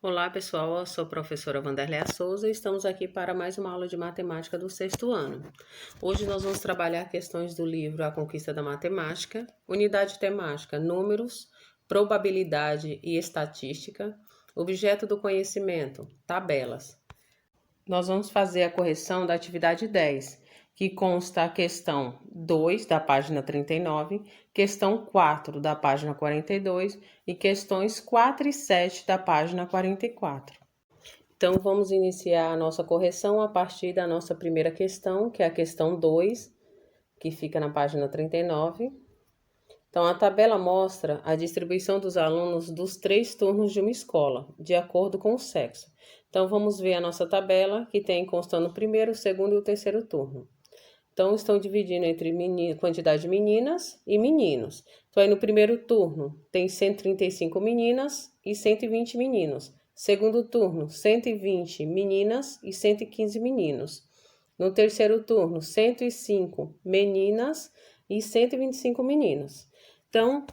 Olá pessoal, eu sou a professora Wanderleia Souza e estamos aqui para mais uma aula de matemática do sexto ano. Hoje nós vamos trabalhar questões do livro A Conquista da Matemática, unidade temática Números, Probabilidade e Estatística, objeto do conhecimento, tabelas. Nós vamos fazer a correção da atividade 10, que consta a questão 2 da página 39, questão 4 da página 42 e questões 4 e 7 da página 44. Então, vamos iniciar a nossa correção a partir da nossa primeira questão, que é a questão 2, que fica na página 39. Então, a tabela mostra a distribuição dos alunos dos 3 turnos de uma escola, de acordo com o sexo. Então, vamos ver a nossa tabela, que tem constando o primeiro, o segundo e o terceiro turno. Então, estão dividindo entre quantidade de meninas e meninos. Então, aí no primeiro turno, tem 135 meninas e 120 meninos. Segundo turno, 120 meninas e 115 meninos. No terceiro turno, 105 meninas e 125 meninos. Então,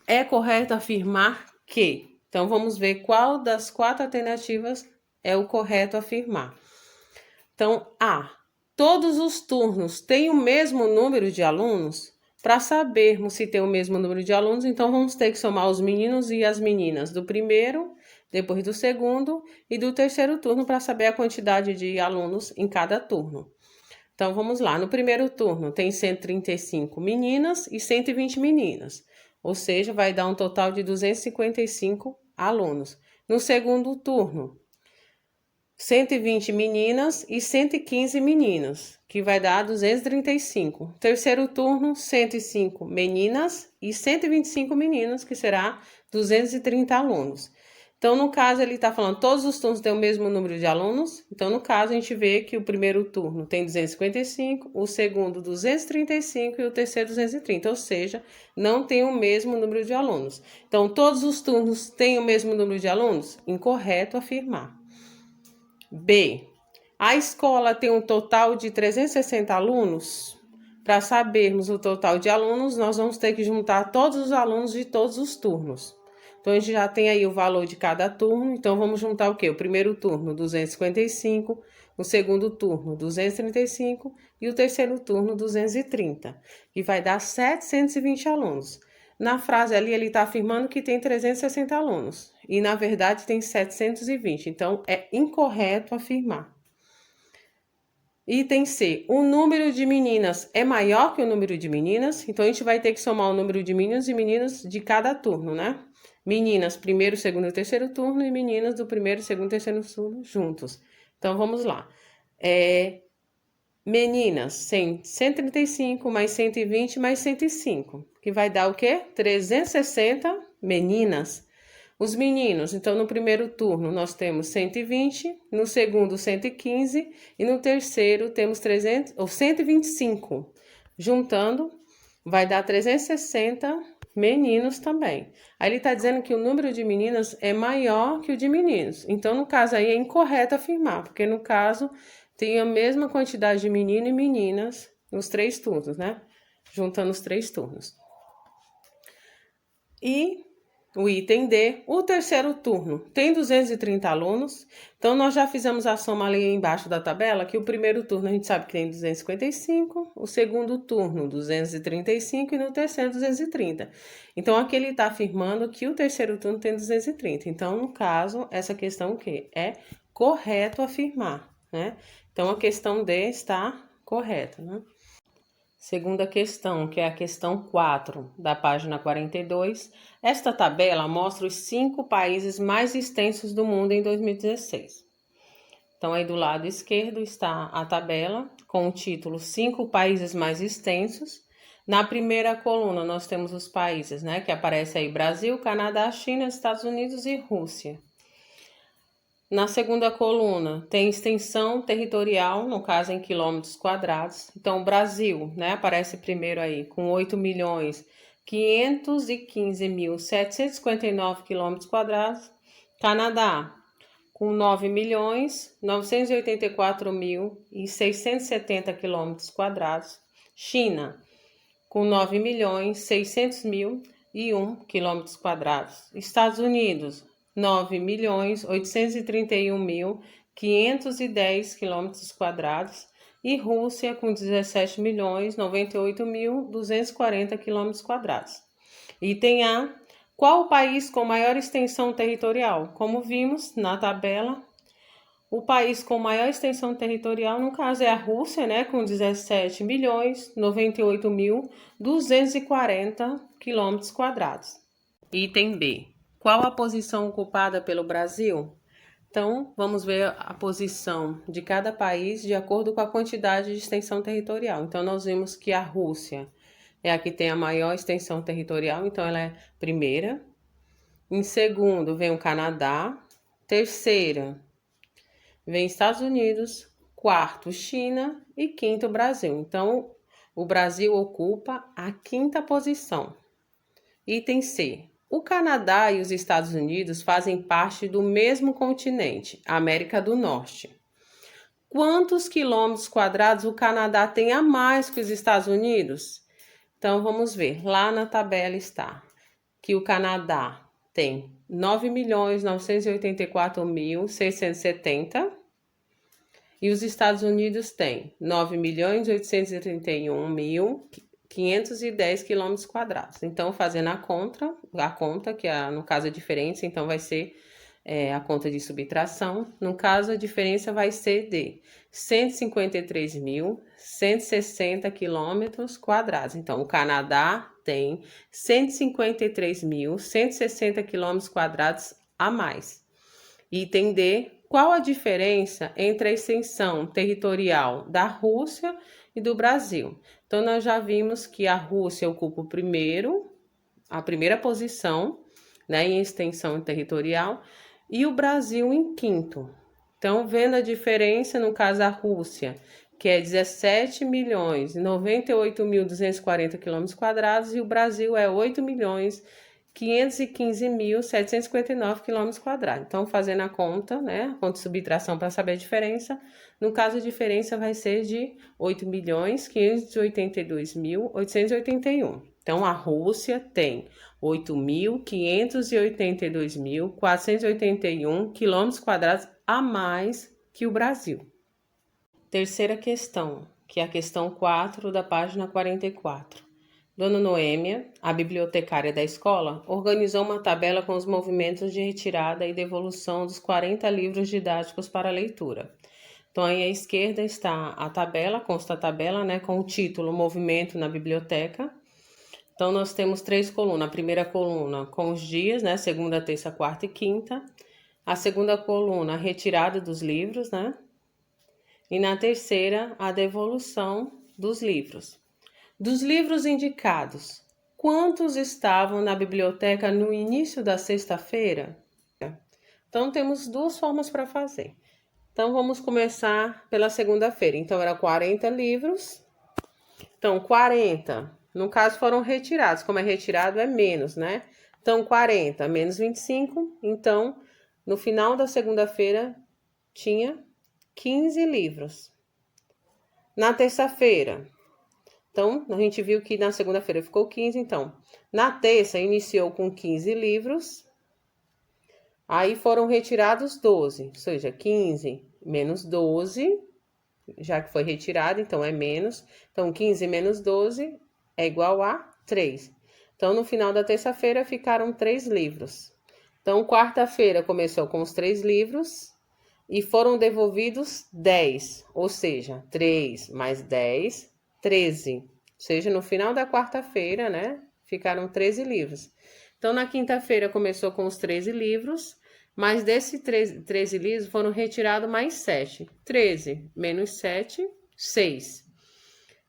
é correto afirmar que... Então, vamos ver qual das 4 alternativas é o correto afirmar. Então, A. Todos os turnos têm o mesmo número de alunos? Para sabermos se tem o mesmo número de alunos, então vamos ter que somar os meninos e as meninas do primeiro, depois do segundo e do terceiro turno para saber a quantidade de alunos em cada turno. Então, vamos lá. No primeiro turno, tem 135 meninas e 120 meninas. Ou seja, vai dar um total de 255 alunos. No segundo turno, 120 meninas e 115 meninos, que vai dar 235. Terceiro turno, 105 meninas e 125 meninos, que será 230 alunos. Então, no caso, ele está falando todos os turnos têm o mesmo número de alunos. Então, no caso, a gente vê que o primeiro turno tem 255, o segundo 235 e o terceiro 230, ou seja, não tem o mesmo número de alunos. Então, todos os turnos têm o mesmo número de alunos? Incorreto afirmar. B. A escola tem um total de 360 alunos? Para sabermos o total de alunos, nós vamos ter que juntar todos os alunos de todos os turnos. Então, a gente já tem aí o valor de cada turno. Então, vamos juntar o quê? O primeiro turno, 255. O segundo turno, 235. E o terceiro turno, 230. Que vai dar 720 alunos. Na frase ali, ele está afirmando que tem 360 alunos. E, na verdade, tem 720. Então, é incorreto afirmar. Item C. O número de meninas é maior que o número de meninas. Então, a gente vai ter que somar o número de meninos e meninas de cada turno, né? Meninas, primeiro, segundo e terceiro turno, e meninas do primeiro, segundo e terceiro turno juntos. Então, vamos lá. Meninas, 135 mais 120 mais 105, que vai dar o quê? 360 meninas. Os meninos, então, no primeiro turno nós temos 120, no segundo 115 e no terceiro temos 125. Juntando, vai dar 360 meninos também. Aí ele está dizendo que o número de meninas é maior que o de meninos. Então, no caso aí, é incorreto afirmar, porque no caso tem a mesma quantidade de menino e meninas nos 3 turnos, né? Juntando os 3 turnos. E o item D, o terceiro turno tem 230 alunos. Então, nós já fizemos a soma ali embaixo da tabela, que o primeiro turno a gente sabe que tem 255, o segundo turno 235 e no terceiro 230. Então, aqui ele está afirmando que o terceiro turno tem 230. Então, no caso, essa questão o quê? É correto afirmar, né? Então, a questão D está correta, né? Segunda questão, que é a questão 4, da página 42. Esta tabela mostra os 5 países mais extensos do mundo em 2016. Então, aí do lado esquerdo está a tabela com o título 5 países mais extensos. Na primeira coluna, nós temos os países, né? Que aparece aí Brasil, Canadá, China, Estados Unidos e Rússia. Na segunda coluna, tem extensão territorial, no caso em quilômetros quadrados. Então, o Brasil, né, aparece primeiro aí, com 8.515.759 quilômetros quadrados. Canadá, com 9.984.670 quilômetros quadrados. China, com 9.600.001 quilômetros quadrados. Estados Unidos, 9.831.510 km², e Rússia com 17.098.240 km². Item A. Qual o país com maior extensão territorial? Como vimos na tabela, o país com maior extensão territorial, no caso, é a Rússia, né, com 17.098.240 km². Item B. Qual a posição ocupada pelo Brasil? Então, vamos ver a posição de cada país de acordo com a quantidade de extensão territorial. Então, nós vimos que a Rússia é a que tem a maior extensão territorial, então ela é primeira. Em segundo, vem o Canadá. Terceira, vem Estados Unidos. Quarto, China. E quinto, Brasil. Então, o Brasil ocupa a quinta posição. Item C. O Canadá e os Estados Unidos fazem parte do mesmo continente, América do Norte. Quantos quilômetros quadrados o Canadá tem a mais que os Estados Unidos? Então, vamos ver. Lá na tabela está que o Canadá tem 9.984.670 e os Estados Unidos têm 9.831.510 km². Então, fazendo a conta, que no caso a diferença, então vai ser a conta de subtração. No caso, a diferença vai ser de 153.160 km². Então, o Canadá tem 153.160 km² a mais. Item D. Qual a diferença entre a extensão territorial da Rússia e do Brasil? Então, nós já vimos que a Rússia ocupa a primeira posição, né, em extensão territorial, e o Brasil em quinto. Então, vendo a diferença, no caso a Rússia, que é 17.098.240 km², e o Brasil é 8.515.759 km². Então, fazendo a conta, né, a conta de subtração para saber a diferença, no caso a diferença vai ser de 8.582.881. Então, a Rússia tem 8.582.481 km² a mais que o Brasil. Terceira questão, que é a questão 4 da página 44. Dona Noêmia, a bibliotecária da escola, organizou uma tabela com os movimentos de retirada e devolução dos 40 livros didáticos para leitura. Então, aí à esquerda está a tabela, consta a tabela, né, com o título Movimento na Biblioteca. Então, nós temos 3 colunas. A primeira coluna com os dias, né, segunda, terça, quarta e quinta. A segunda coluna, a retirada dos livros, né? E na terceira, a devolução dos livros. Dos livros indicados, quantos estavam na biblioteca no início da sexta-feira? Então, temos 2 formas para fazer. Então, vamos começar pela segunda-feira. Então, era 40 livros. Então, 40, no caso, foram retirados. Como é retirado, é menos, né? Então, 40 menos 25. Então, no final da segunda-feira, tinha 15 livros. Na terça-feira, então, a gente viu que na segunda-feira ficou 15, então. Na terça, iniciou com 15 livros. Aí foram retirados 12, ou seja, 15 menos 12, já que foi retirado, então é menos. Então, 15 menos 12 é igual a 3. Então, no final da terça-feira, ficaram 3 livros. Então, quarta-feira começou com os 3 livros e foram devolvidos 10, ou seja, 3 mais 10, 13. Ou seja, no final da quarta-feira, né, ficaram 13 livros. Então, na quinta-feira começou com os 13 livros, mas desses 13 livros foram retirados mais 7. 13 menos 7, 6.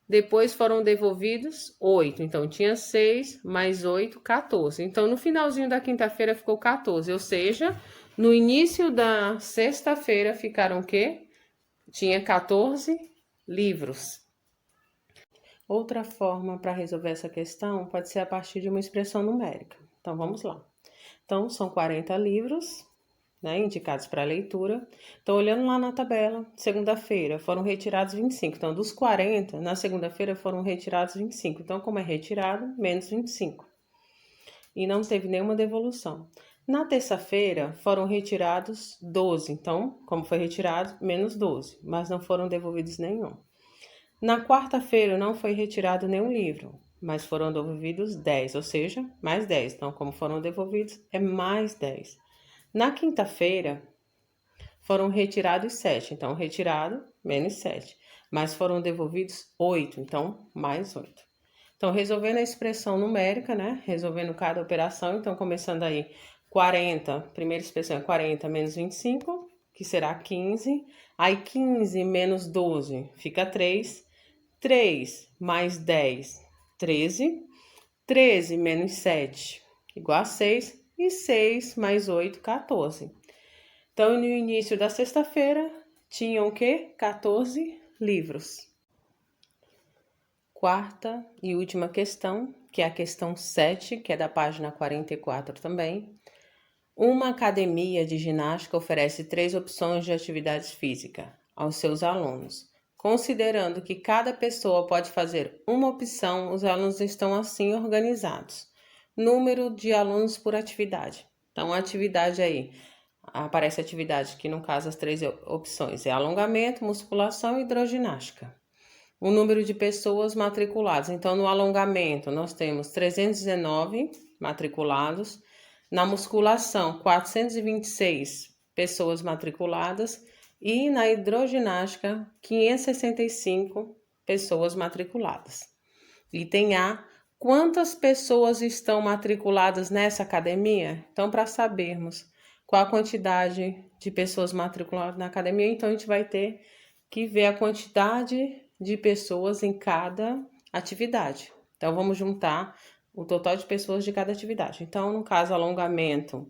Depois foram devolvidos 8. Então, tinha 6 mais 8, 14. Então, no finalzinho da quinta-feira ficou 14. Ou seja, no início da sexta-feira ficaram o quê? Tinha 14 livros. Outra forma para resolver essa questão pode ser a partir de uma expressão numérica. Então, vamos lá. Então, são 40 livros, né, indicados para leitura. Então, olhando lá na tabela, segunda-feira foram retirados 25. Então, dos 40, na segunda-feira foram retirados 25. Então, como é retirado, menos 25. E não teve nenhuma devolução. Na terça-feira foram retirados 12, então, como foi retirado, menos 12, mas não foram devolvidos nenhum. Na quarta-feira não foi retirado nenhum livro, mas foram devolvidos 10, ou seja, mais 10. Então, como foram devolvidos, é mais 10. Na quinta-feira foram retirados 7, então retirado, menos 7. Mas foram devolvidos 8, então mais 8. Então, resolvendo a expressão numérica, né? Resolvendo cada operação, então começando aí 40, primeira expressão é 40 menos 25, que será 15. Aí 15 menos 12 fica 3. 3 mais 10, 13. 13 menos 7, igual a 6. E 6 mais 8, 14. Então, no início da sexta-feira, tinham o quê? 14 livros. Quarta e última questão, que é a questão 7, que é da página 44 também. Uma academia de ginástica oferece 3 opções de atividades físicas aos seus alunos. Considerando que cada pessoa pode fazer uma opção, os alunos estão assim organizados. Número de alunos por atividade. Então, a atividade aí, aparece a atividade que no caso as 3 opções é alongamento, musculação e hidroginástica. O número de pessoas matriculadas. Então, no alongamento, nós temos 319 matriculados. Na musculação, 426 pessoas matriculadas. E na hidroginástica, 565 pessoas matriculadas. Item A. Quantas pessoas estão matriculadas nessa academia? Então, para sabermos qual a quantidade de pessoas matriculadas na academia, então a gente vai ter que ver a quantidade de pessoas em cada atividade. Então, vamos juntar o total de pessoas de cada atividade. Então, no caso, alongamento,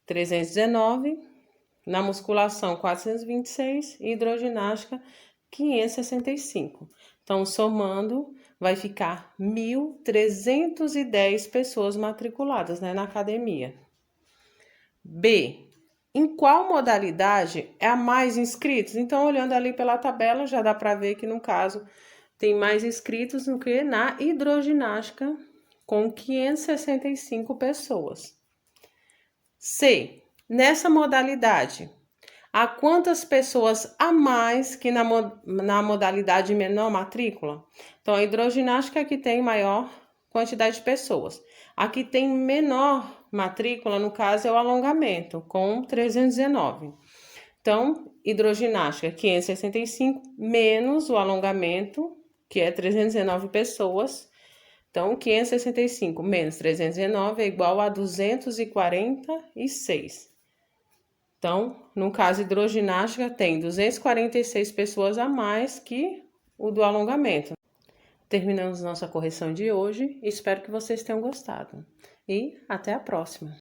319, na musculação, 426 e hidroginástica, 565. Então, somando, vai ficar 1.310 pessoas matriculadas, né, na academia. B. Em qual modalidade é a mais inscritos? Então, olhando ali pela tabela, já dá para ver que, no caso, tem mais inscritos do que na hidroginástica, com 565 pessoas. C. Nessa modalidade, há quantas pessoas a mais que na modalidade menor matrícula? Então, a hidroginástica que tem maior quantidade de pessoas. A que tem menor matrícula, no caso, é o alongamento, com 319. Então, hidroginástica, 565, menos o alongamento, que é 319 pessoas. Então, 565 menos 319 é igual a 246. Então, no caso, hidroginástica tem 246 pessoas a mais que o do alongamento. Terminamos nossa correção de hoje. Espero que vocês tenham gostado. E até a próxima!